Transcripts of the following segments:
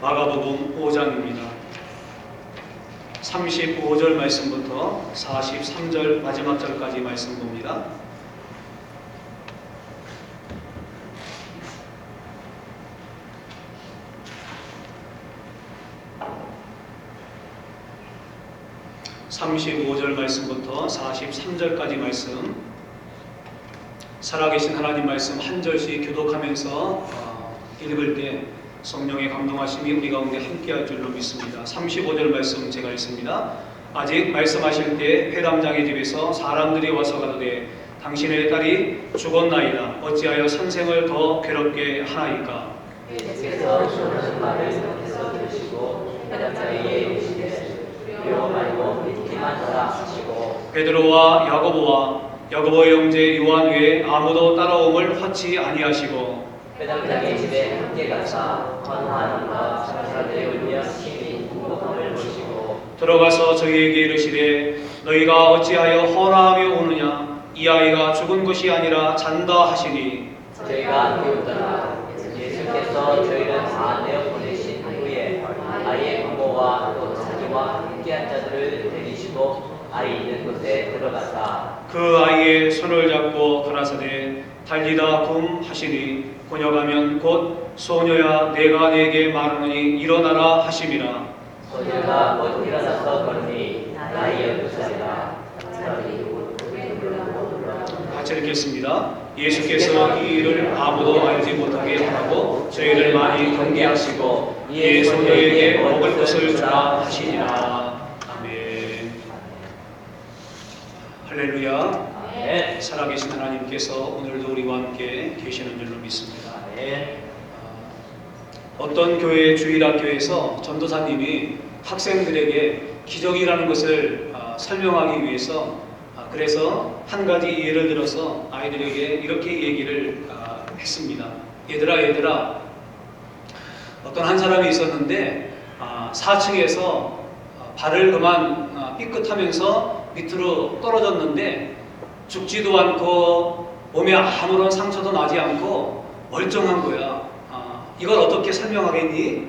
마가복음 5장입니다. 35절 말씀부터 43절 마지막 절까지 말씀 봅니다. (35절) 말씀부터 43절까지 말씀, 살아계신 하나님 말씀 한 절씩 교독하면서 읽을 때 성령의 감동하심이 우리 가운데 함께할 줄로 믿습니다. 35절 말씀 제가 읽습니다. 아직 말씀하실 때 회람장의 집에서 사람들이 와서 가로되 당신의 딸이 죽었나이다. 어찌하여 선생을 더 괴롭게 하나이까? 예수께서 주는 말을 못해서 들으시고 회람장에게 이르시되 두려워 말고 믿기만 하라 하시고 베드로와 야고보의 형제 요한 외에 아무도 따라옴을 허치 아니하시고 회당장의 집에 함께 가사 환호하는가 천사들의 울며 심히 궁금함을 보시고 들어가서 저희에게 이르시되 너희가 어찌하여 허나하며 오느냐? 이 아이가 죽은 것이 아니라 잔다 하시니 저희가 배우더라. 예수께서 저희를 다 내어 보내신 후에 아이의 부모와 또 자기와 함께한 자들을 데리시고 아이 있는 곳에 들어갔다. 그 아이의 손을 잡고 가라사대 달리다 굼 하시니 번역하면 곧 소녀야 내가 네게 말하노니 일어나라 하심이라. 소녀가 곧 일어나서 걸으니 나이 12살이라. 같이 읽겠습니다. 예수께서 이 일을 아무도 알지 못하게 하라고 저희를 많이 경계하시고 이에 소녀에게 먹을 것을 주라 하시니라. 아멘. 할렐루야. 네. 살아계신 하나님께서 오늘도 우리와 함께 계시는 줄로 믿습니다. 네. 어떤 교회 주일학교에서 전도사님이 학생들에게 기적이라는 것을 설명하기 위해서 그래서 한 가지 예를 들어서 아이들에게 이렇게 얘기를 했습니다. 얘들아 어떤 한 사람이 있었는데 4층에서 발을 그만 삐끗하면서 밑으로 떨어졌는데 죽지도 않고 몸에 아무런 상처도 나지 않고 멀쩡한 거야. 이걸 어떻게 설명하겠니?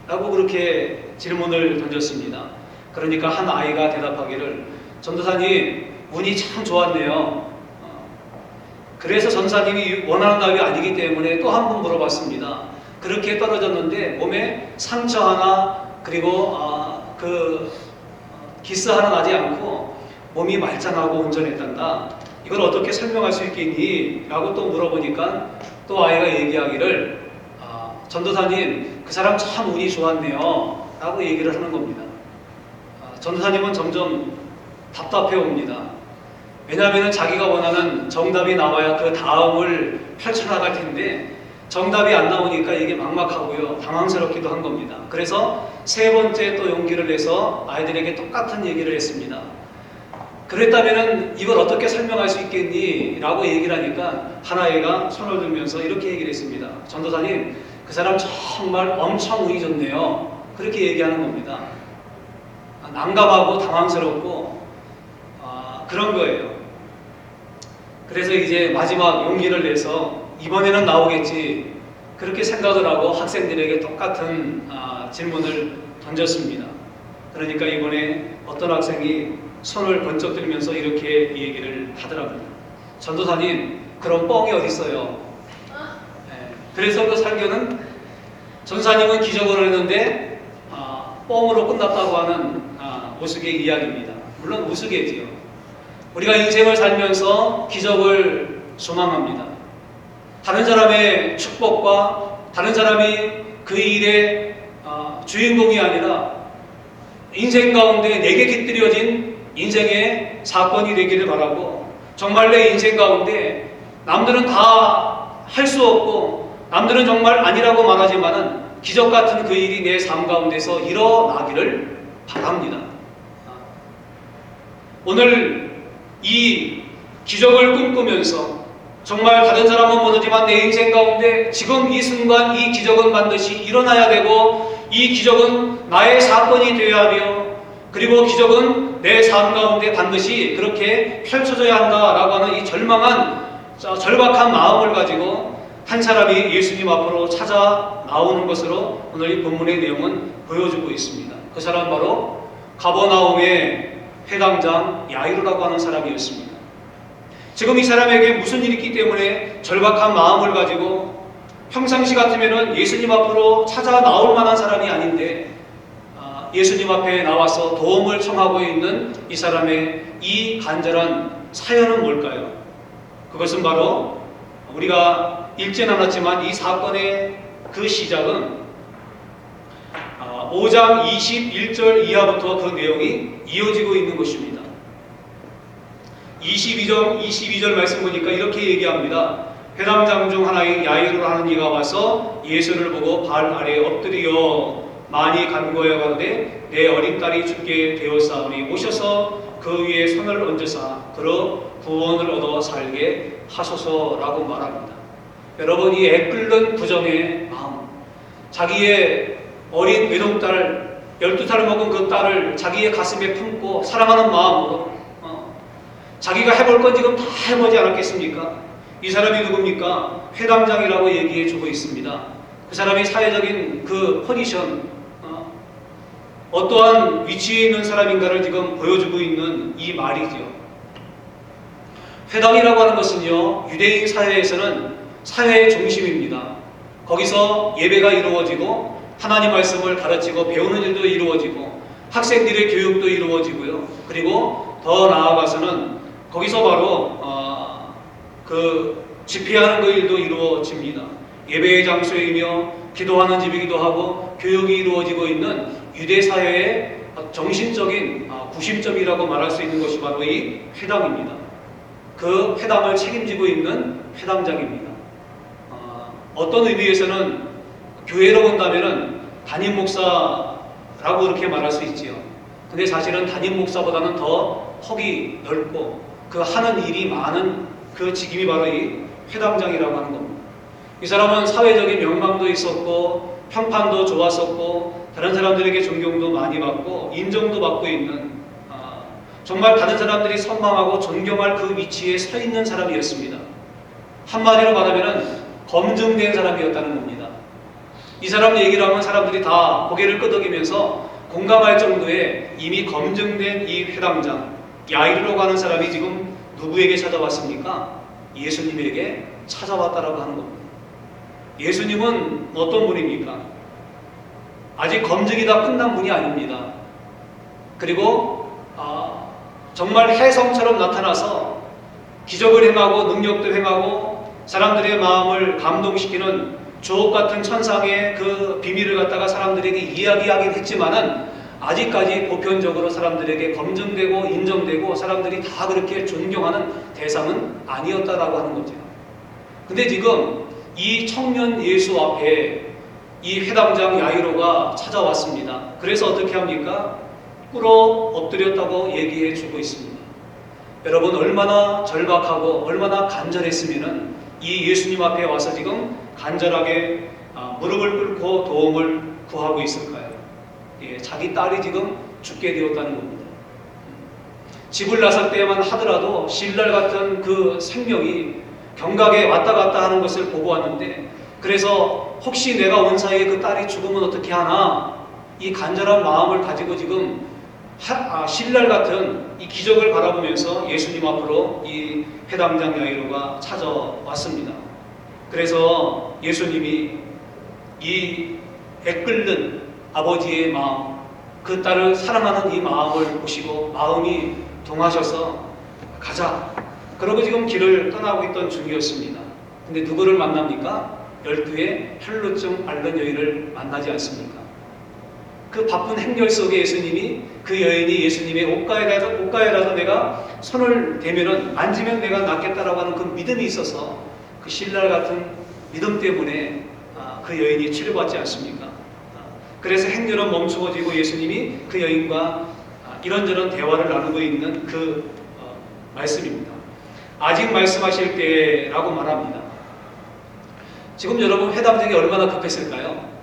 라고 그렇게 질문을 던졌습니다. 그러니까 한 아이가 대답하기를 전도사님 운이 참 좋았네요. 그래서 전도사님이 원하는 답이 아니기 때문에 또 한 번 물어봤습니다. 그렇게 떨어졌는데 몸에 상처 하나 그리고 기스 하나 나지 않고 몸이 말짱하고 온전했단다. 이걸 어떻게 설명할 수 있겠니? 라고 또 물어보니까 또 아이가 얘기하기를 전도사님 그 사람 참 운이 좋았네요 라고 얘기를 하는 겁니다. 전도사님은 점점 답답해 옵니다. 왜냐하면 자기가 원하는 정답이 나와야 그 다음을 펼쳐나갈 텐데 정답이 안 나오니까 이게 막막하고요 당황스럽기도 한 겁니다. 그래서 세 번째 또 용기를 내서 아이들에게 똑같은 얘기를 했습니다. 그랬다면 이걸 어떻게 설명할 수 있겠니? 라고 얘기를 하니까 한 아이가 손을 들면서 이렇게 얘기를 했습니다. 전도사님 그 사람 정말 엄청 운이 좋네요. 그렇게 얘기하는 겁니다. 난감하고 당황스럽고 그런 거예요. 그래서 이제 마지막 용기를 내서 이번에는 나오겠지 그렇게 생각을 하고 학생들에게 똑같은 질문을 던졌습니다. 그러니까 이번에 어떤 학생이 손을 번쩍 들면서 이렇게 얘기를 하더라고요. 전도사님 그런 뻥이 어디 있어요? 그래서 그 설교는 전사님은 기적을 했는데 뻥으로 끝났다고 하는 우스개 이야기입니다. 물론 우스개지요. 우리가 인생을 살면서 기적을 소망합니다. 다른 사람의 축복과 다른 사람이 그 일의 주인공이 아니라 인생 가운데 내게 깃들여진 인생의 사건이 되기를 바라고 정말 내 인생 가운데 남들은 다 할 수 없고 남들은 정말 아니라고 말하지만은 기적 같은 그 일이 내 삶 가운데서 일어나기를 바랍니다. 오늘 이 기적을 꿈꾸면서 정말 다른 사람은 모르지만 내 인생 가운데 지금 이 순간 이 기적은 반드시 일어나야 되고 이 기적은 나의 사건이 되어야 하며 그리고 기적은 내 삶 가운데 반드시 그렇게 펼쳐져야 한다라고 하는 이 절박한 마음을 가지고 한 사람이 예수님 앞으로 찾아 나오는 것으로 오늘 이 본문의 내용은 보여주고 있습니다. 그 사람 바로 가버나움의 회당장 야이로라고 하는 사람이었습니다. 지금 이 사람에게 무슨 일이 있기 때문에 절박한 마음을 가지고 평상시 같으면 예수님 앞으로 찾아 나올 만한 사람이 아닌데 예수님 앞에 나와서 도움을 청하고 있는 이 사람의 이 간절한 사연은 뭘까요? 그것은 바로 우리가 읽지는 않았지만 이 사건의 그 시작은 5장 21절 이하부터 그 내용이 이어지고 있는 것입니다. 22절 말씀 보니까 이렇게 얘기합니다. 회당장 중 하나인 야이로라는 이가 와서 예수를 보고 발 아래 엎드려 많이 간구하여가되 내 어린 딸이 죽게 되었사오니 오셔서 그 위에 손을 얹으사 그로 구원을 얻어 살게 하소서라고 말합니다. 여러분, 이 애끓는 부정의 마음, 자기의 어린 외동딸 12살을 먹은 그 딸을 자기의 가슴에 품고 사랑하는 마음으로 자기가 해볼 건 지금 다 해보지 않았겠습니까? 이 사람이 누굽니까? 회당장이라고 얘기해 주고 있습니다. 그 사람이 사회적인 그 포지션, 어떠한 위치에 있는 사람인가를 지금 보여주고 있는 이 말이죠. 회당이라고 하는 것은요, 유대인 사회에서는 사회의 중심입니다. 거기서 예배가 이루어지고 하나님 말씀을 가르치고 배우는 일도 이루어지고 학생들의 교육도 이루어지고요. 그리고 더 나아가서는 거기서 바로 그 집회하는 그 일도 이루어집니다. 예배의 장소이며 기도하는 집이기도 하고 교육이 이루어지고 있는 유대 사회의 정신적인 구심점이라고 말할 수 있는 것이 바로 이 회당입니다. 그 회당을 책임지고 있는 회당장입니다. 어떤 의미에서는 교회로 본다면은 담임 목사라고 그렇게 말할 수 있지요. 근데 사실은 담임 목사보다는 더 폭이 넓고 그 하는 일이 많은 그 직임이 바로 이 회당장이라고 하는 겁니다. 이 사람은 사회적인 명망도 있었고 평판도 좋았었고 다른 사람들에게 존경도 많이 받고 인정도 받고 있는 정말 다른 사람들이 선망하고 존경할 그 위치에 서 있는 사람이었습니다. 한마디로 말하면 검증된 사람이었다는 겁니다. 이 사람 얘기를 하면 사람들이 다 고개를 끄덕이면서 공감할 정도의 이미 검증된 이 회당장 야이로라고 하는 사람이 지금 누구에게 찾아왔습니까? 예수님에게 찾아왔다라고 하는 겁니다. 예수님은 어떤 분입니까? 아직 검증이 다 끝난 분이 아닙니다. 그리고 정말 혜성처럼 나타나서 기적을 행하고 능력도 행하고 사람들의 마음을 감동시키는 주옥 같은 천상의 그 비밀을 갖다가 사람들에게 이야기하긴 했지만은 아직까지 보편적으로 사람들에게 검증되고 인정되고 사람들이 다 그렇게 존경하는 대상은 아니었다라고 하는 거죠. 근데 지금 이 청년 예수 앞에 이 회당장 야이로가 찾아왔습니다. 그래서 어떻게 합니까? 꿇어 엎드렸다고 얘기해 주고 있습니다. 여러분, 얼마나 절박하고 얼마나 간절했으면은 이 예수님 앞에 와서 지금 간절하게 무릎을 꿇고 도움을 구하고 있을까요? 예, 자기 딸이 지금 죽게 되었다는 겁니다. 집을 나설 때만 하더라도 신랄 같은 그 생명이 경각에 왔다 갔다 하는 것을 보고 왔는데, 그래서 혹시 내가 온 사이에 그 딸이 죽으면 어떻게 하나, 이 간절한 마음을 가지고 지금 신랄 같은 이 기적을 바라보면서 예수님 앞으로 이 회당장 야이로가 찾아왔습니다. 그래서 예수님이 이 애끓는 아버지의 마음, 그 딸을 사랑하는 이 마음을 보시고 마음이 동하셔서 가자. 그러고 지금 길을 떠나고 있던 중이었습니다. 근데 누구를 만납니까? 12의 혈루증 앓는 여인을 만나지 않습니까? 그 바쁜 행렬 속에 예수님이, 그 여인이 예수님의 옷가에라도 내가 손을 대면은, 만지면 내가 낫겠다라고 하는 그 믿음이 있어서 그 신랄 같은 믿음 때문에 그 여인이 치료받지 않습니까? 그래서 행렬은 멈추어지고 예수님이 그 여인과 이런저런 대화를 나누고 있는 그 말씀입니다. 아직 말씀하실 때라고 말합니다. 지금 여러분, 회당장이 얼마나 급했을까요?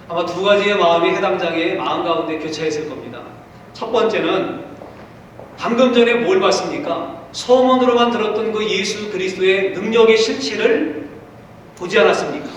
아마 두 가지의 마음이 회당장의 마음 가운데 교차했을 겁니다. 첫 번째는 방금 전에 뭘 봤습니까? 소문으로만 들었던 그 예수 그리스도의 능력의 실체를 보지 않았습니까?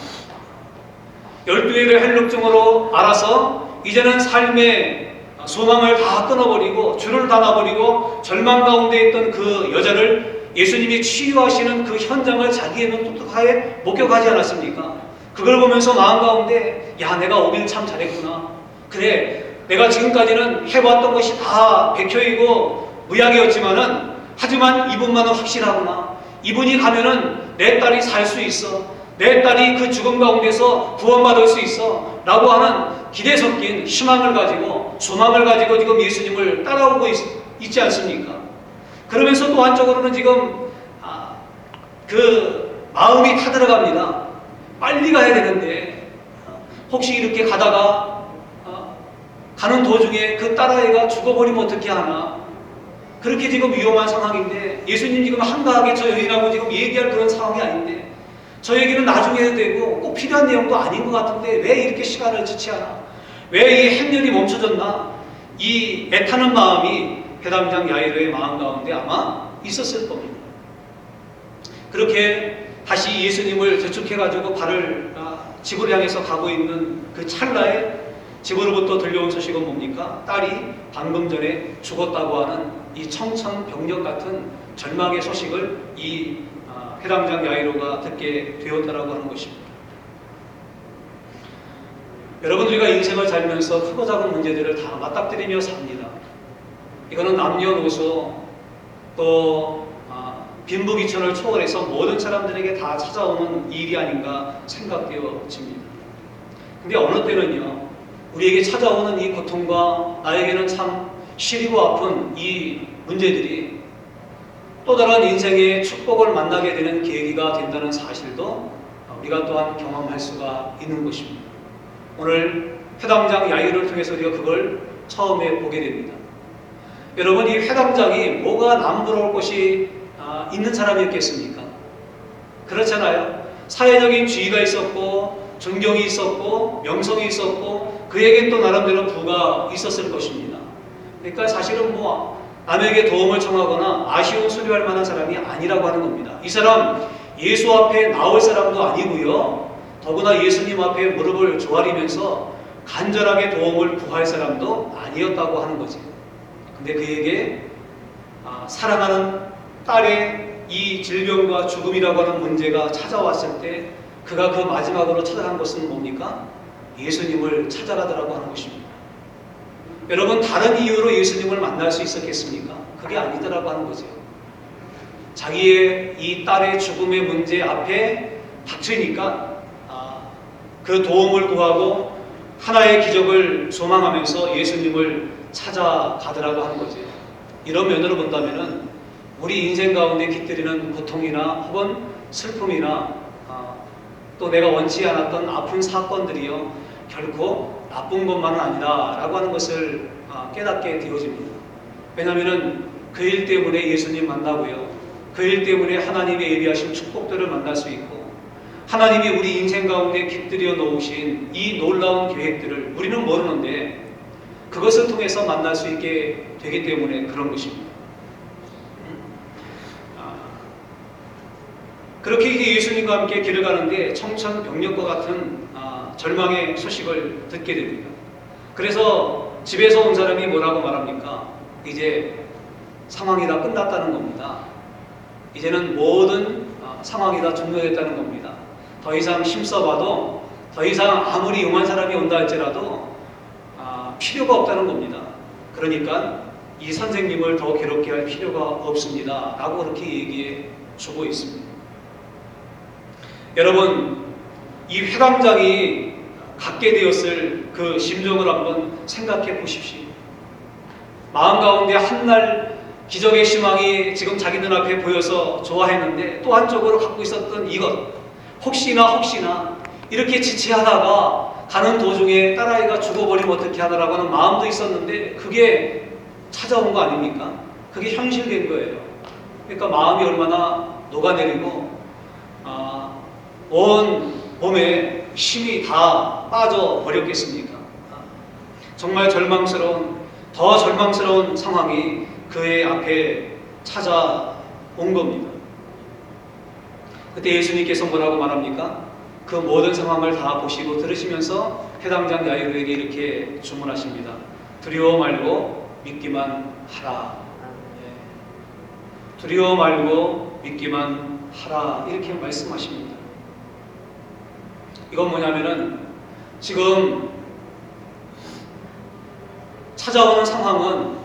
12일을 헬룩증으로 알아서 이제는 삶의 소망을 다 끊어버리고 줄을 다 놔버리고 절망 가운데 있던 그 여자를 예수님이 치유하시는 그 현장을 자기의 눈 똑똑하게 목격하지 않았습니까? 그걸 보면서 마음 가운데 야, 내가 오길 참 잘했구나. 그래, 내가 지금까지는 해봤던 것이 다 백혈이고 무약이었지만은 하지만 이분만은 확실하구나. 이분이 가면은 내 딸이 살 수 있어. 내 딸이 그 죽음 가운데서 구원받을 수 있어. 라고 하는 기대 섞인 희망을 가지고 소망을 가지고 지금 예수님을 따라오고 있지 않습니까? 그러면서 또 한쪽으로는 지금 그 마음이 타들어갑니다. 빨리 가야 되는데 혹시 이렇게 가다가 가는 도중에 그 딸아이가 죽어버리면 어떻게 하나. 그렇게 지금 위험한 상황인데 예수님 지금 한가하게 저 여인하고 지금 얘기할 그런 상황이 아닌데 저 얘기는 나중에 해도 되고 꼭 필요한 내용도 아닌 것 같은데 왜 이렇게 시간을 지체하나? 왜 이 행렬이 멈춰졌나? 이 애타는 마음이 회당장 야이로의 마음 가운데 아마 있었을 겁니다. 그렇게 다시 예수님을 재촉해가지고 발을 집으로 향해서 가고 있는 그 찰나에 집으로부터 들려온 소식은 뭡니까? 딸이 방금 전에 죽었다고 하는 이 청천벽력 같은 절망의 소식을 이 회당장 야이로가 듣게 되었다라고 하는 것입니다. 여러분, 우리가 인생을 살면서 크고 작은 문제들을 다 맞닥뜨리며 삽니다. 이거는 남녀노소 또 빈부귀천을 초월해서 모든 사람들에게 다 찾아오는 일이 아닌가 생각되어집니다. 근데 어느 때는요, 우리에게 찾아오는 이 고통과 나에게는 참 시리고 아픈 이 문제들이 또 다른 인생의 축복을 만나게 되는 계기가 된다는 사실도 우리가 또한 경험할 수가 있는 것입니다. 오늘 회당장 야이로를 통해서 우리가 그걸 처음에 보게 됩니다. 여러분, 이 회당장이 뭐가 남부러울 것이 있는 사람이었겠습니까? 그렇잖아요. 사회적인 지위가 있었고 존경이 있었고 명성이 있었고 그에게 또 나름대로 부가 있었을 것입니다. 그러니까 사실은 남에게 도움을 청하거나 아쉬운 소리할 만한 사람이 아니라고 하는 겁니다. 이 사람 예수 앞에 나올 사람도 아니고요. 더구나 예수님 앞에 무릎을 조아리면서 간절하게 도움을 구할 사람도 아니었다고 하는 거지. 근데 그에게 사랑하는 딸의 이 질병과 죽음이라고 하는 문제가 찾아왔을 때 그가 그 마지막으로 찾아간 것은 뭡니까? 예수님을 찾아가더라고 하는 것입니다. 여러분, 다른 이유로 예수님을 만날 수 있었겠습니까? 그게 아니더라고 하는 거죠. 자기의 이 딸의 죽음의 문제 앞에 닥치니까 그 도움을 구하고 하나의 기적을 소망하면서 예수님을 찾아가더라고 하는 거죠. 이런 면으로 본다면은 우리 인생 가운데 깃들이는 고통이나 혹은 슬픔이나 또 내가 원치 않았던 아픈 사건들이요, 결코 나쁜 것만은 아니다라고 하는 것을 깨닫게 되어집니다. 왜냐하면 그 일 때문에 예수님 만나고요, 그 일 때문에 하나님의 예비하신 축복들을 만날 수 있고 하나님이 우리 인생 가운데 깃들여 놓으신 이 놀라운 계획들을 우리는 모르는데 그것을 통해서 만날 수 있게 되기 때문에 그런 것입니다. 그렇게 이제 예수님과 함께 길을 가는데 청천벽력과 같은 절망의 소식을 듣게 됩니다. 그래서 집에서 온 사람이 뭐라고 말합니까? 이제 상황이 다 끝났다는 겁니다. 이제는 모든 상황이 다 종료됐다는 겁니다. 더 이상 힘써봐도, 더 이상 아무리 용한 사람이 온다 할지라도 필요가 없다는 겁니다. 그러니까 이 선생님을 더 괴롭게 할 필요가 없습니다 라고 그렇게 얘기해 주고 있습니다. 여러분, 이 회당장이 갖게 되었을 그 심정을 한번 생각해 보십시오. 마음 가운데 한날 기적의 희망이 지금 자기 눈앞에 보여서 좋아했는데 또 한쪽으로 갖고 있었던 이것, 혹시나 이렇게 지체하다가 가는 도중에 딸아이가 죽어버리면 어떻게 하더라고 하는 마음도 있었는데 그게 찾아온 거 아닙니까? 그게 현실된 거예요. 그러니까 마음이 얼마나 녹아내리고 온 몸에 힘이 다 빠져버렸겠습니까? 정말 더 절망스러운 상황이 그의 앞에 찾아온 겁니다. 그때 예수님께서 뭐라고 말합니까? 그 모든 상황을 다 보시고 들으시면서 해당장 야이로에게 이렇게 주문하십니다. 두려워 말고 믿기만 하라. 두려워 말고 믿기만 하라. 이렇게 말씀하십니다. 이건 뭐냐면은 지금 찾아오는 상황은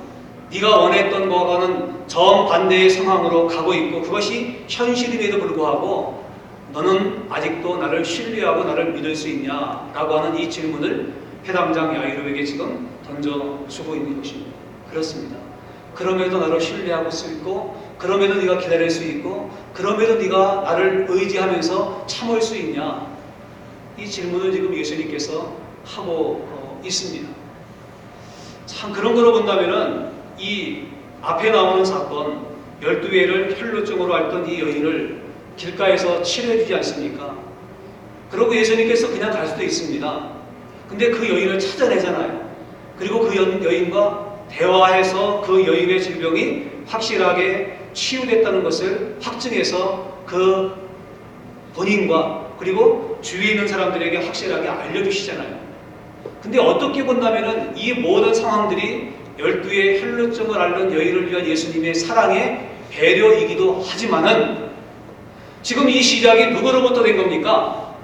네가 원했던 것과는 정반대의 상황으로 가고 있고 그것이 현실임에도 불구하고 너는 아직도 나를 신뢰하고 나를 믿을 수 있냐? 라고 하는 이 질문을 해당장 야이로에게 지금 던져주고 있는 것입니다. 그렇습니다. 그럼에도 나를 신뢰하고 수 있고 그럼에도 네가 기다릴 수 있고 그럼에도 네가 나를 의지하면서 참을 수 있냐? 이 질문을 지금 예수님께서 하고 있습니다. 참 그런 거로 본다면은 이 앞에 나오는 사건 12회를 혈루증으로 앓던 이 여인을 길가에서 치료해 주지 않습니까? 그러고 예수님께서 그냥 갈 수도 있습니다. 근데 그 여인을 찾아내잖아요. 그리고 그 여인과 대화해서 그 여인의 질병이 확실하게 치유됐다는 것을 확증해서 그 본인과 그리고 주위에 있는 사람들에게 확실하게 알려주시잖아요. 근데 어떻게 본다면은 이 모든 상황들이 12의 혈루증을 앓는 여인을 위한 예수님의 사랑의 배려이기도 하지만은 지금 이 시작이 누구로부터 된 겁니까?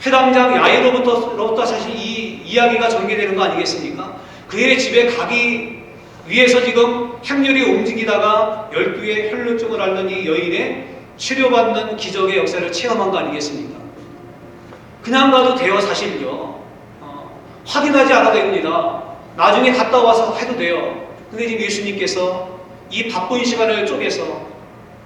회당장 야이로부터 사실 이 이야기가 전개되는 거 아니겠습니까? 그의 집에 가기 위해서 지금 행렬이 움직이다가 12의 혈루증을 앓는 이 여인의 치료받는 기적의 역사를 체험한 거 아니겠습니까? 그냥 가도 돼요, 사실요. 확인하지 않아도 됩니다. 나중에 갔다 와서 해도 돼요. 근데 지금 예수님께서 이 바쁜 시간을 쪼개서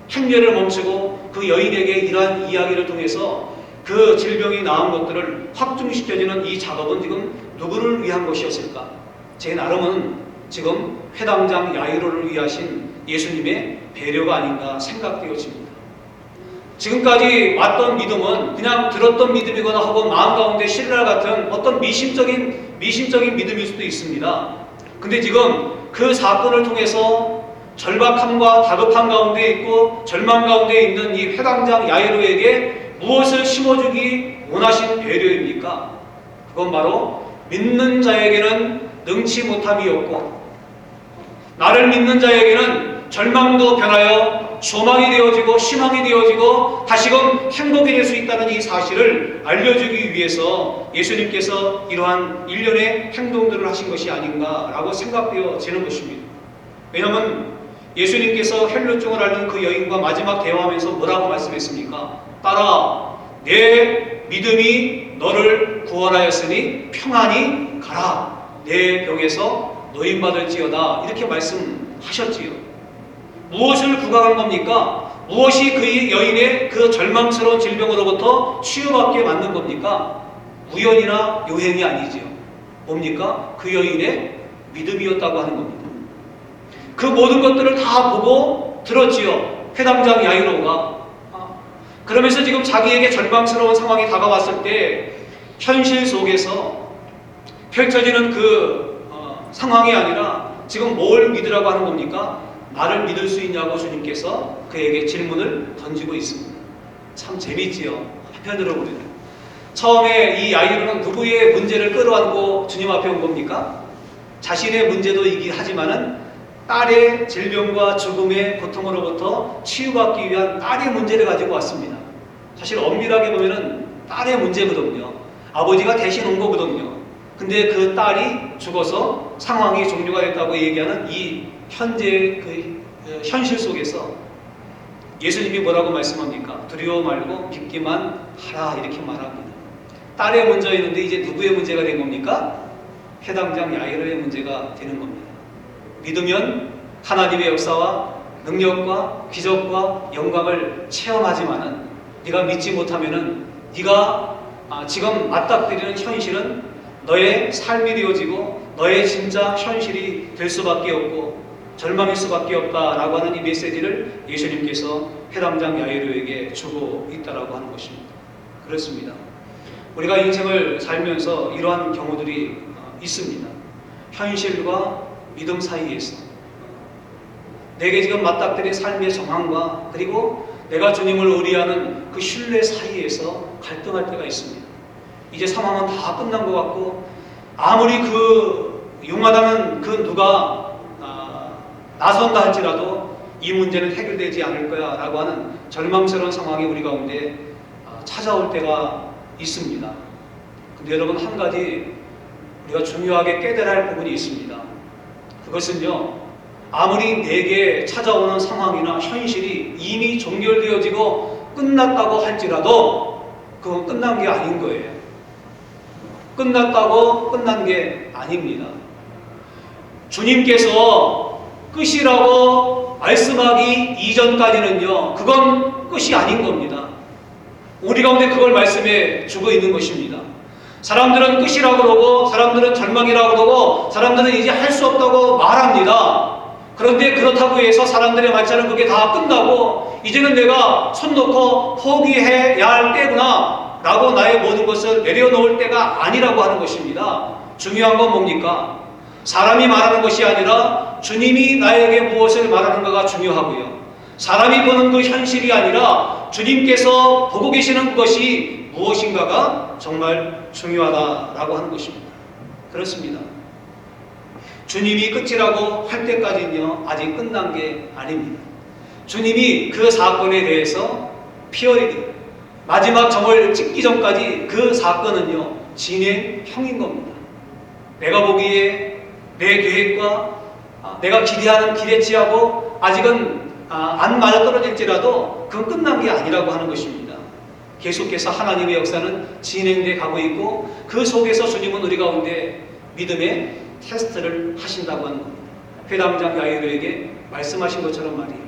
행렬을 멈추고 그 여인에게 이러한 이야기를 통해서 그 질병이 나은 것들을 확증시켜주는 이 작업은 지금 누구를 위한 것이었을까? 제 나름은 지금 회당장 야이로를 위하신 예수님의 배려가 아닌가 생각되어집니다. 지금까지 왔던 믿음은 그냥 들었던 믿음이거나 혹은 마음 가운데 신랄 같은 어떤 미심적인 믿음일 수도 있습니다. 근데 지금 그 사건을 통해서 절박함과 다급함 가운데 있고 절망 가운데 있는 이 회당장 야이로에게 무엇을 심어주기 원하신 배려입니까? 그건 바로 믿는 자에게는 능치 못함이었고 나를 믿는 자에게는 절망도 변하여 소망이 되어지고 희망이 되어지고 다시금 행복이 될 수 있다는 이 사실을 알려주기 위해서 예수님께서 이러한 일련의 행동들을 하신 것이 아닌가라고 생각되어지는 것입니다. 왜냐하면 예수님께서 혈루증을 앓는 그 여인과 마지막 대화하면서 뭐라고 말씀했습니까? 딸아, 내 믿음이 너를 구원하였으니 평안히 가라. 내 병에서 노임받을지어다. 이렇게 말씀하셨지요. 무엇을 구강한 겁니까? 무엇이 그 여인의 그 절망스러운 질병으로부터 치유받게 만든 겁니까? 우연이나 요행이 아니지요. 뭡니까? 그 여인의 믿음이었다고 하는 겁니다. 그 모든 것들을 다 보고 들었지요. 회당장 야이로가. 그러면서 지금 자기에게 절망스러운 상황이 다가왔을 때 현실 속에서 펼쳐지는 그 상황이 아니라 지금 뭘 믿으라고 하는 겁니까? 나를 믿을 수 있냐고 주님께서 그에게 질문을 던지고 있습니다. 참 재밌지요. 한편으로 보면 처음에 이 야이로는 누구의 문제를 끌어안고 주님 앞에 온 겁니까? 자신의 문제도이긴 하지만은 딸의 질병과 죽음의 고통으로부터 치유받기 위한 딸의 문제를 가지고 왔습니다. 사실 엄밀하게 보면은 딸의 문제거든요. 아버지가 대신 온 거거든요. 근데 그 딸이 죽어서 상황이 종료가 됐다고 얘기하는 이 현재 그 현실 속에서 예수님이 뭐라고 말씀합니까? 두려워 말고 믿기만 하라 이렇게 말합니다. 딸의 문제였는데 이제 누구의 문제가 된 겁니까? 해당장 야이로의 문제가 되는 겁니다. 믿으면 하나님의 역사와 능력과 기적과 영광을 체험하지만은 네가 믿지 못하면은 네가 지금 맞닥뜨리는 현실은 너의 삶이 되어지고 너의 진짜 현실이 될 수밖에 없고 절망일 수밖에 없다라고 하는 이 메시지를 예수님께서 해당장 야이로에게 주고 있다라고 하는 것입니다. 그렇습니다. 우리가 인생을 살면서 이러한 경우들이 있습니다. 현실과 믿음 사이에서 내게 지금 맞닥뜨린 삶의 정황과 그리고 내가 주님을 의리하는 그 신뢰 사이에서 갈등할 때가 있습니다. 이제 상황은 다 끝난 것 같고 아무리 그 용하다는 그 누가 나선다 할지라도 이 문제는 해결되지 않을 거야 라고 하는 절망스러운 상황이 우리 가운데 찾아올 때가 있습니다. 근데 여러분, 한 가지 우리가 중요하게 깨달아야 할 부분이 있습니다. 그것은요, 아무리 내게 찾아오는 상황이나 현실이 이미 종결되어지고 끝났다고 할지라도 그건 끝난 게 아닌 거예요. 끝났다고 끝난 게 아닙니다. 주님께서 끝이라고 말씀하기 이전까지는요, 그건 끝이 아닌 겁니다. 우리 가운데 그걸 말씀해 주고 있는 것입니다. 사람들은 끝이라고 그러고, 사람들은 절망이라고 그러고, 사람들은 이제 할 수 없다고 말합니다. 그런데 그렇다고 해서 사람들의 말처럼 그게 다 끝나고 이제는 내가 손 놓고 포기해야 할 때구나 라고 나의 모든 것을 내려놓을 때가 아니라고 하는 것입니다. 중요한 건 뭡니까? 사람이 말하는 것이 아니라 주님이 나에게 무엇을 말하는가가 중요하고요. 사람이 보는 그 현실이 아니라 주님께서 보고 계시는 것이 무엇인가가 정말 중요하다라고 하는 것입니다. 그렇습니다. 주님이 끝이라고 할 때까지는요, 아직 끝난 게 아닙니다. 주님이 그 사건에 대해서 피어리드 마지막 점을 찍기 전까지 그 사건은요, 진행형인 겁니다. 내가 보기에 내 계획과 내가 기대하는 기대치하고 아직은 안 맞아떨어질지라도 그건 끝난 게 아니라고 하는 것입니다. 계속해서 하나님의 역사는 진행돼 가고 있고 그 속에서 주님은 우리 가운데 믿음의 테스트를 하신다고 하는 겁니다. 회당장 야이들에게 말씀하신 것처럼 말이에요.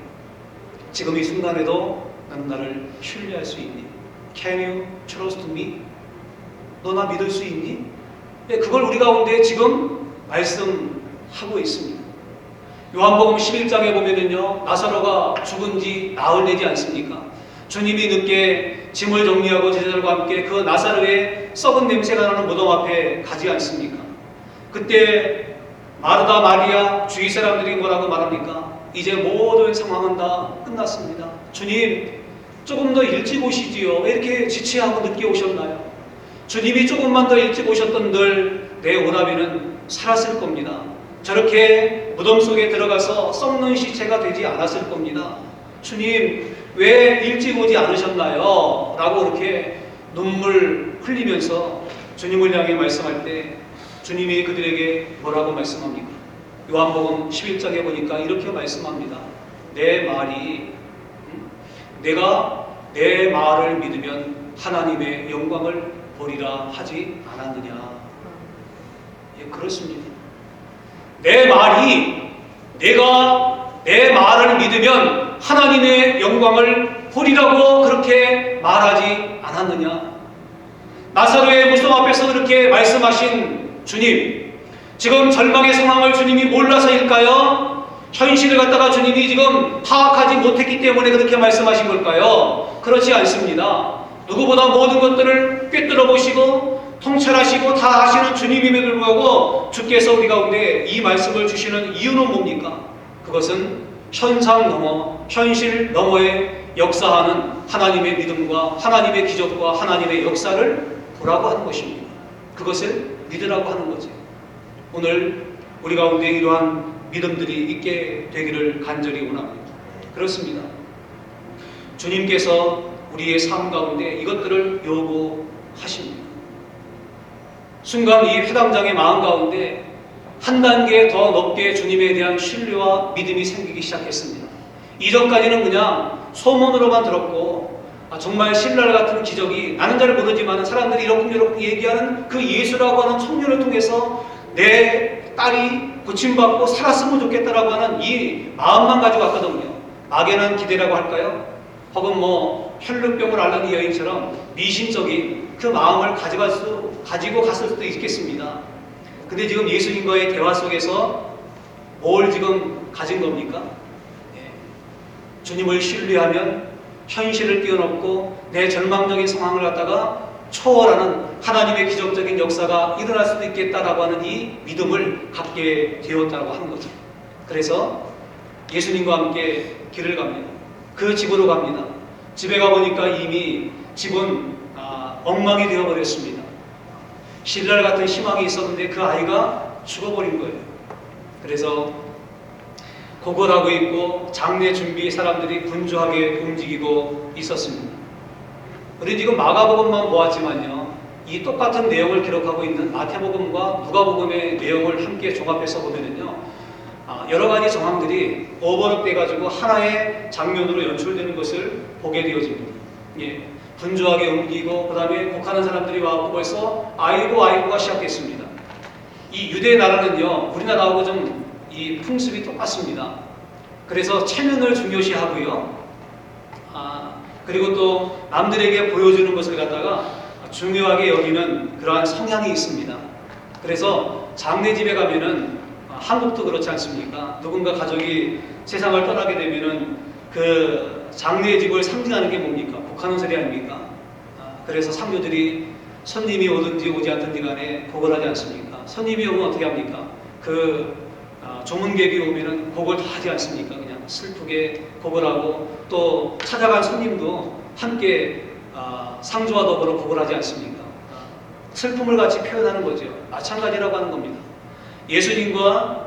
지금 이 순간에도 너는 나를 신뢰할 수 있니? Can you trust me? 너 나 믿을 수 있니? 네, 그걸 우리 가운데 지금 말씀하고 있습니다. 요한복음 11장에 보면은요, 나사로가 죽은 지 나흘 되지 않습니까? 주님이 늦게 짐을 정리하고 제자들과 함께 그 나사로의 썩은 냄새가 나는 무덤 앞에 가지 않습니까? 그때 마르다, 마리아, 주위 사람들이 뭐라고 말합니까? 이제 모든 상황은 다 끝났습니다. 주님, 조금 더 일찍 오시지요. 왜 이렇게 지체하고 늦게 오셨나요? 주님이 조금만 더 일찍 오셨던들 내 오라비는 살았을 겁니다. 저렇게 무덤 속에 들어가서 썩는 시체가 되지 않았을 겁니다. 주님, 왜 일찍 오지 않으셨나요? 라고 이렇게 눈물 흘리면서 주님을 향해 말씀할 때 주님이 그들에게 뭐라고 말씀합니까? 요한복음 11장에 보니까 이렇게 말씀합니다. 내 말이 내가 내 말을 믿으면 하나님의 영광을 보리라 하지 않았느냐. 예, 그렇습니다. 내 말이 내가 내 말을 믿으면 하나님의 영광을 보리라고 그렇게 말하지 않았느냐. 나사로의 무덤 앞에서 그렇게 말씀하신 주님, 지금 절망의 상황을 주님이 몰라서일까요? 현실을 갖다가 주님이 지금 파악하지 못했기 때문에 그렇게 말씀하신 걸까요? 그렇지 않습니다. 누구보다 모든 것들을 꿰뚫어 보시고 통찰하시고 다 아시는 주님임에도 불구하고 주께서 우리 가운데 이 말씀을 주시는 이유는 뭡니까? 그것은 현상 넘어 현실 너머에 역사하는 하나님의 믿음과 하나님의 기적과 하나님의 역사를 보라고 하는 것입니다. 그것을 믿으라고 하는 거죠. 오늘 우리 가운데 이러한 믿음들이 있게 되기를 간절히 원합니다. 그렇습니다. 주님께서 우리의 삶 가운데 이것들을 요구하십니다. 순간 이 회당장의 마음 가운데 한 단계 더 높게 주님에 대한 신뢰와 믿음이 생기기 시작했습니다. 이전까지는 그냥 소문으로만 들었고 정말 신랄 같은 기적이 나는 잘 모르지만 사람들이 이렇게 얘기하는 그 예수라고 하는 청년을 통해서 내 딸이 고침받고 살았으면 좋겠다라고 하는 이 마음만 가지고 왔거든요. 막연한 기대라고 할까요? 혹은 혈루병을 앓는 이 여인처럼 미신적인 그 마음을 가지고 갔을 수도 있겠습니다. 근데 지금 예수님과의 대화 속에서 뭘 지금 가진 겁니까? 주님을 신뢰하면 현실을 뛰어넘고 내 절망적인 상황을 갖다가 초월하는 하나님의 기적적인 역사가 일어날 수도 있겠다라고 하는 이 믿음을 갖게 되었다고 하는 거죠. 그래서 예수님과 함께 길을 갑니다. 그 집으로 갑니다. 집에 가보니까 이미 집은 엉망이 되어버렸습니다. 신랄 같은 희망이 있었는데 그 아이가 죽어버린 거예요. 그래서 고걸하고 있고 장례 준비 사람들이 분주하게 움직이고 있었습니다. 우리 지금 마가복음만 보았지만요, 이 똑같은 내용을 기록하고 있는 마태복음과 누가복음의 내용을 함께 종합해서 보면은요, 여러 가지 정황들이 오버랩돼가지고 하나의 장면으로 연출되는 것을 보게 되어집니다. 예, 분주하게 움직이고 그 다음에 곡하는 사람들이 와서 벌써 아이고가 시작됐습니다. 이 유대 나라는요, 우리나라하고 좀 이 풍습이 똑같습니다. 그래서 체면을 중요시하고요, 그리고 또 남들에게 보여주는 것을 갖다가 중요하게 여기는 그러한 성향이 있습니다. 그래서 장례집에 가면은 한국도 그렇지 않습니까? 누군가 가족이 세상을 떠나게 되면은 그 장례집을 상징하는 게 뭡니까? 곡하는 소리 아닙니까? 그래서 상주들이 손님이 오든지 오지 않든지 간에 곡을 하지 않습니까? 손님이 오면 어떻게 합니까? 조문객이 오면은 곡을 다 하지 않습니까? 그냥 슬프게 곡을 하고 또 찾아간 손님도 함께 상주와 더불어 곡을 하지 않습니까? 슬픔을 같이 표현하는 거죠. 마찬가지라고 하는 겁니다. 예수님과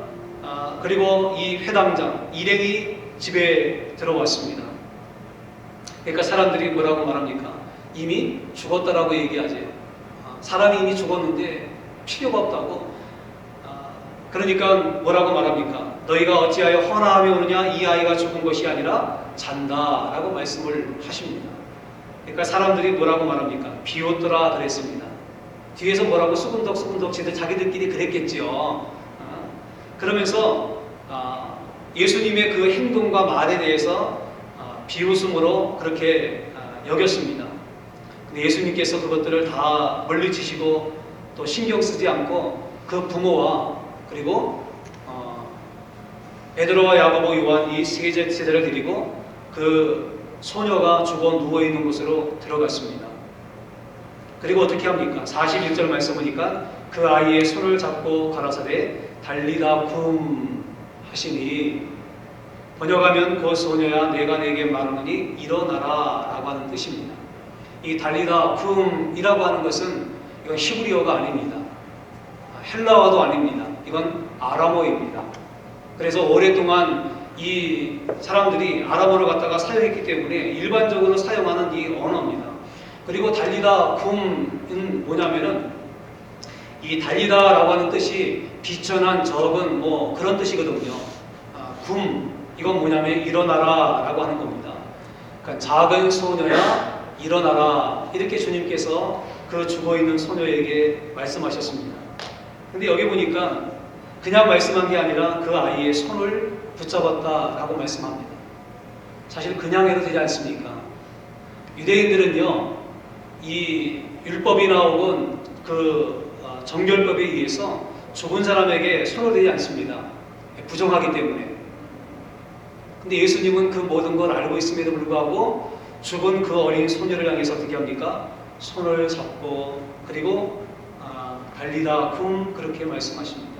그리고 이 회당장 일행이 집에 들어왔습니다. 그러니까 사람들이 뭐라고 말합니까? 이미 죽었다라고 얘기하죠. 사람이 이미 죽었는데 필요가 없다고. 그러니까 뭐라고 말합니까? 너희가 어찌하여 헌화하며 오느냐? 이 아이가 죽은 것이 아니라 잔다라고 말씀을 하십니다. 그러니까 사람들이 뭐라고 말합니까? 비웃더라 그랬습니다. 뒤에서 뭐라고 수근덕수근덕 지들 자기들끼리 그랬겠지요. 그러면서 예수님의 그 행동과 말에 대해서 비웃음으로 그렇게 여겼습니다. 근데 예수님께서 그것들을 다 물리치시고 또 신경 쓰지 않고 그 부모와 그리고 베드로와 야고보 요한 이 세대를 데리고 그 소녀가 죽어 누워있는 곳으로 들어갔습니다. 그리고 어떻게 합니까? 41절 말씀 보니까 그 아이의 손을 잡고 가라사대 달리다 쿰 하시니, 번역하면 그 소녀야 내가 내게 말하노니 일어나라 라고 하는 뜻입니다. 이 달리다 쿰이라고 하는 것은 이건 히브리어가 아닙니다. 헬라어도 아닙니다. 이건 아람어입니다. 그래서 오랫동안 이 사람들이 아람어를 갖다가 사용했기 때문에 일반적으로 사용하는 이 언어입니다. 그리고 달리다 쿰은 뭐냐면은 이 달리다라고 하는 뜻이 비천한 적은 뭐 그런 뜻이거든요. 쿰 이건 뭐냐면 일어나라 라고 하는 겁니다. 그러니까 작은 소녀야 일어나라 이렇게 주님께서 그 죽어있는 소녀에게 말씀하셨습니다. 근데 여기 보니까 그냥 말씀한 게 아니라 그 아이의 손을 붙잡았다라고 말씀합니다. 사실 그냥 해도 되지 않습니까? 유대인들은요, 이 율법이나 혹은 그 정결법에 의해서 죽은 사람에게 손을 대지 않습니다. 부정하기 때문에. 근데 예수님은 그 모든 걸 알고 있음에도 불구하고 죽은 그 어린 소녀를 향해서 어떻게 합니까? 손을 잡고 그리고 달리다 쿰 그렇게 말씀하십니다.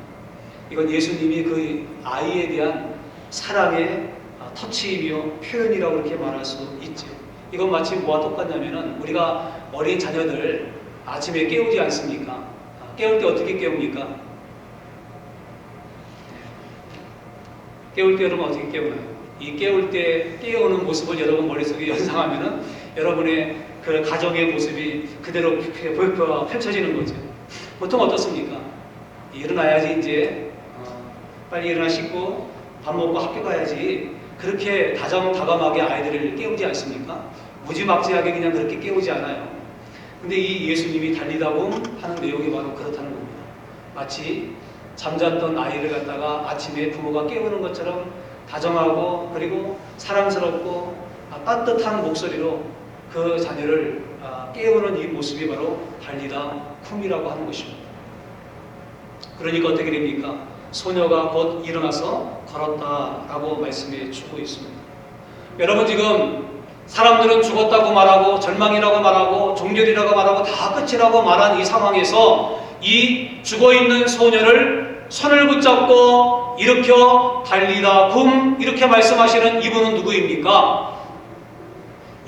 이건 예수님이 그 아이에 대한 사랑의 터치이며 표현이라고 그렇게 말할 수 있죠. 이건 마치 뭐와 똑같냐면은 우리가 어린 자녀들 아침에 깨우지 않습니까? 깨울 때 어떻게 깨웁니까? 깨울 때 여러분 어떻게 깨우나요? 이 깨울 때 깨우는 모습을 여러분 머릿속에 연상하면은 여러분의 그 가정의 모습이 그대로 펼쳐지는 거죠. 보통 어떻습니까? 일어나야지 이제 빨리 일어나 씻고 밥 먹고 학교 가야지 그렇게 다정다감하게 아이들을 깨우지 않습니까? 무지막지하게 그냥 그렇게 깨우지 않아요. 근데 이 예수님이 달리다고 하는 내용이 바로 그렇다는 겁니다. 마치 잠잤던 아이를 갖다가 아침에 부모가 깨우는 것처럼 다정하고 그리고 사랑스럽고 따뜻한 목소리로 그 자녀를 깨우는 이 모습이 바로 달리다 쿰이라고 하는 것입니다. 그러니까 어떻게 됩니까? 소녀가 곧 일어나서 걸었다라고 말씀해 주고 있습니다. 여러분 지금 사람들은 죽었다고 말하고 절망이라고 말하고 종결이라고 말하고 다 끝이라고 말한 이 상황에서 이 죽어있는 소녀를 손을 붙잡고 일으켜 달리다 쿰 이렇게 말씀하시는 이분은 누구입니까?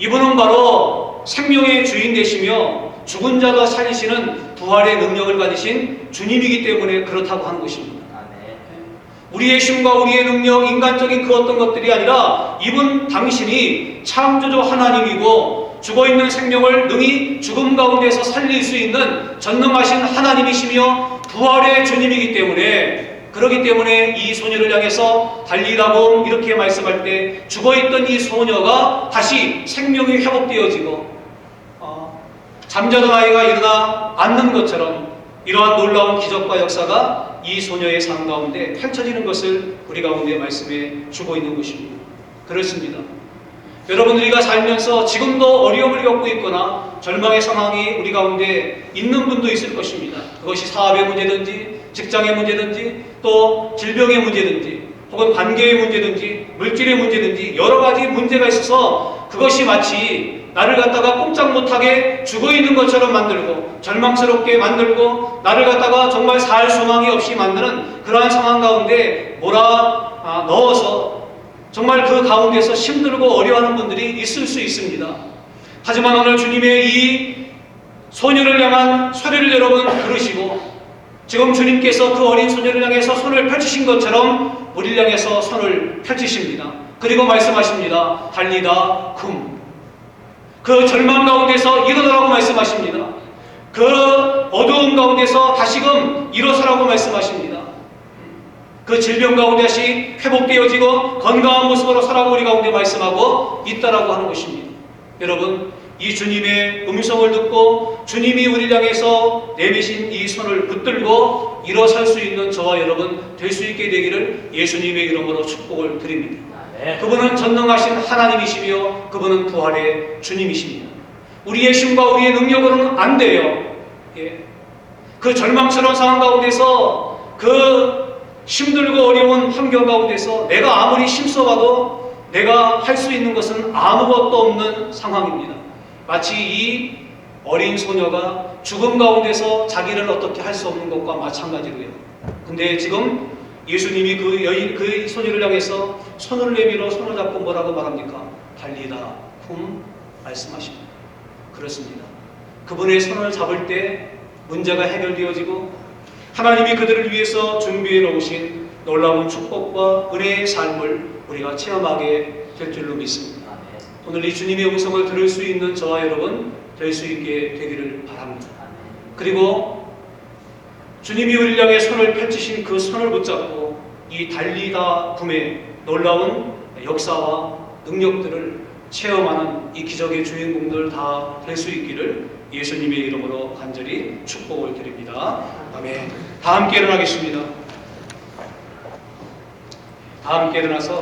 이분은 바로 생명의 주인 되시며 죽은 자도 살리시는 부활의 능력을 가지신 주님이기 때문에 그렇다고 하는 것입니다. 아멘. 우리의 힘과 우리의 능력, 인간적인 그 어떤 것들이 아니라 이분 당신이 창조주 하나님이고 죽어있는 생명을 능히 죽음 가운데서 살릴 수 있는 전능하신 하나님이시며 부활의 주님이기 때문에, 그렇기 때문에 이 소녀를 향해서 달리라고 이렇게 말씀할 때 죽어있던 이 소녀가 다시 생명이 회복되어지고 잠자던 아이가 일어나 앉는 것처럼 이러한 놀라운 기적과 역사가 이 소녀의 삶 가운데 펼쳐지는 것을 우리 가운데 말씀해 주고 있는 것입니다. 그렇습니다. 여러분, 우리가 살면서 지금도 어려움을 겪고 있거나 절망의 상황이 우리 가운데 있는 분도 있을 것입니다. 그것이 사업의 문제든지 직장의 문제든지 또 질병의 문제든지 혹은 관계의 문제든지 물질의 문제든지 여러 가지 문제가 있어서 그것이 마치 나를 갖다가 꼼짝 못하게 죽어있는 것처럼 만들고 절망스럽게 만들고 나를 갖다가 정말 살 소망이 없이 만드는 그러한 상황 가운데 넣어서 정말 그 가운데서 힘들고 어려워하는 분들이 있을 수 있습니다. 하지만 오늘 주님의 이 소녀를 향한 소리를 여러분 들으시고 지금 주님께서 그 어린 소녀를 향해서 손을 펼치신 것처럼 우리를 향해서 손을 펼치십니다. 그리고 말씀하십니다. 달리다 쿰. 그 절망 가운데서 일어나라고 말씀하십니다. 그 어두움 가운데서 다시금 일어서라고 말씀하십니다. 그 질병 가운데 다시 회복되어지고 건강한 모습으로 살아가고 우리 가운데 말씀하고 있다라고 하는 것입니다. 여러분, 이 주님의 음성을 듣고 주님이 우리를 향해서 내미신 이 손을 붙들고 일어설 수 있는 저와 여러분 될 수 있게 되기를 예수님의 이름으로 축복을 드립니다. 그분은 전능하신 하나님이시며 그분은 부활의 주님이십니다. 우리의 힘과 우리의 능력으로는 안 돼요. 그 절망스러운 상황 가운데서 그 힘들고 어려운 환경 가운데서 내가 아무리 힘써봐도 내가 할 수 있는 것은 아무것도 없는 상황입니다. 마치 이 어린 소녀가 죽음 가운데서 자기를 어떻게 할 수 없는 것과 마찬가지로요. 근데 지금 예수님이 그 소녀를 향해서 손을 내밀어 손을 잡고 뭐라고 말합니까? 달리다 쿰 말씀하십니다. 그렇습니다. 그분의 손을 잡을 때 문제가 해결되어지고 하나님이 그들을 위해서 준비해 놓으신 놀라운 축복과 은혜의 삶을 우리가 체험하게 될 줄로 믿습니다. 오늘 이 주님의 음성을 들을 수 있는 저와 여러분 될 수 있게 되기를 바랍니다. 그리고 주님이 우리를 향해 손을 펼치신 그 손을 붙잡고 이 달리다 쿰의 놀라운 역사와 능력들을 체험하는 이 기적의 주인공들 다 될 수 있기를 예수님의 이름으로 간절히 축복을 드립니다. 아멘. 다 함께 일어나겠습니다. 다 함께 일어나서